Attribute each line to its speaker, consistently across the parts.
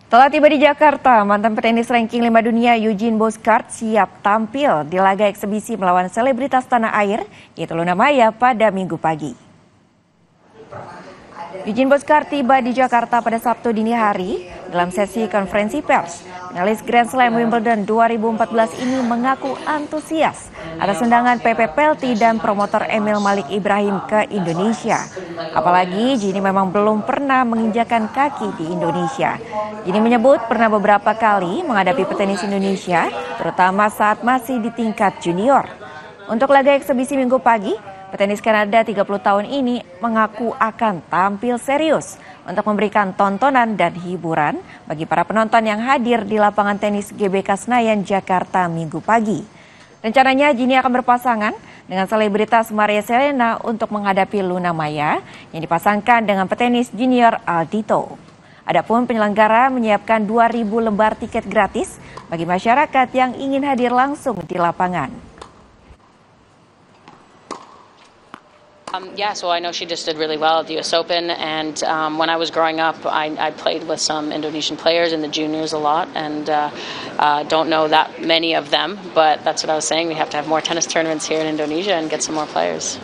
Speaker 1: Telah tiba di Jakarta, mantan petenis ranking 5 dunia Eugene Bouchard siap tampil di laga eksebisi melawan selebritas tanah air, yaitu Luna Maya pada Minggu pagi. Eugene Bouchard tiba di Jakarta pada Sabtu dini hari. Dalam sesi konferensi pers, finalis Grand Slam Wimbledon 2014 ini mengaku antusias atas undangan PP Pelty dan promotor Emil Malik Ibrahim ke Indonesia. Apalagi Gini memang belum pernah menginjakan kaki di Indonesia. Gini menyebut pernah beberapa kali menghadapi petenis Indonesia, terutama saat masih di tingkat junior. Untuk laga eksebisi Minggu pagi, petenis Kanada 30 tahun ini mengaku akan tampil serius untuk memberikan tontonan dan hiburan bagi para penonton yang hadir di lapangan tenis GBK Senayan, Jakarta Minggu pagi. Rencananya Gini akan berpasangan dengan selebritas Maria Serena untuk menghadapi Luna Maya yang dipasangkan dengan petenis junior Aldito. Adapun penyelenggara menyiapkan 2.000 lembar tiket gratis bagi masyarakat yang ingin hadir langsung di lapangan.
Speaker 2: Yeah, so I know she just did really well at the US Open, and when I was growing up, I played with some Indonesian players in the juniors a lot, and don't know that many of them, but that's what I was saying. We have to have more tennis tournaments here in Indonesia and get some more players.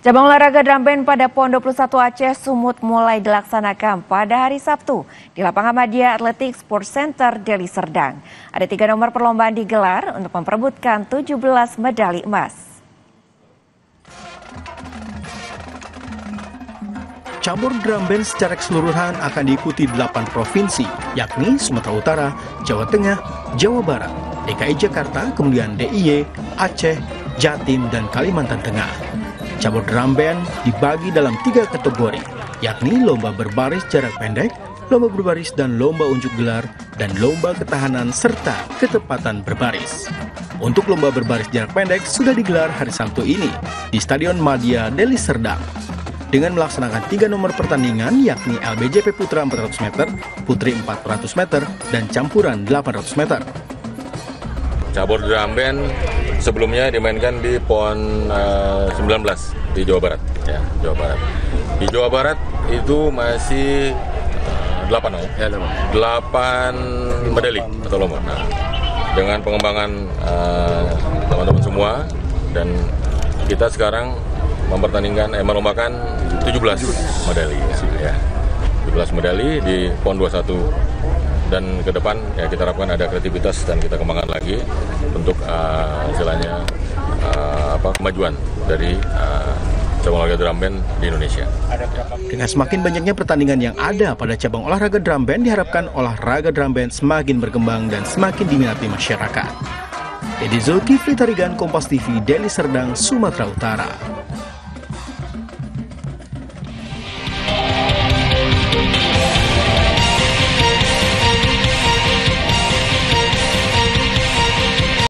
Speaker 1: Cabang olahraga drum band pada PON 21 Aceh Sumut mulai dilaksanakan pada hari Sabtu di lapangan Madia Athletic Sports Center, Deli Serdang. Ada 3 nomor perlombaan digelar untuk memperebutkan 17 medali emas.
Speaker 3: Cabur drum band secara keseluruhan akan diikuti 8 provinsi, yakni Sumatera Utara, Jawa Tengah, Jawa Barat, DKI Jakarta, kemudian DIY, Aceh, Jatim, dan Kalimantan Tengah. Cabur drum band dibagi dalam 3 kategori, yakni lomba berbaris jarak pendek, lomba berbaris dan lomba unjuk gelar, dan lomba ketahanan serta ketepatan berbaris. Untuk lomba berbaris jarak pendek sudah digelar hari Sabtu ini di Stadion Madia Deli Serdang, dengan melaksanakan 3 nomor pertandingan, yakni LBJP Putra 400 meter, Putri 400 meter, dan campuran 800 meter.
Speaker 4: Cabur drum band sebelumnya dimainkan di PON 19 di Jawa Barat. Ya, Jawa Barat. Di Jawa Barat itu masih 8 medali atau lomba. Nah, dengan pengembangan teman-teman semua, dan kita sekarang melombakan 17 medali ya. 17 medali di PON 21, dan ke depan ya kita harapkan ada kreativitas dan kita kembangkan lagi untuk istilahnya kemajuan dari cabang olahraga drum band di Indonesia.
Speaker 3: Dengan semakin banyaknya pertandingan yang ada pada cabang olahraga drum band, diharapkan olahraga drum band semakin berkembang dan semakin diminati masyarakat. Dedi Zulkifli Tarigan, Kompas TV, Deli Serdang, Sumatera Utara.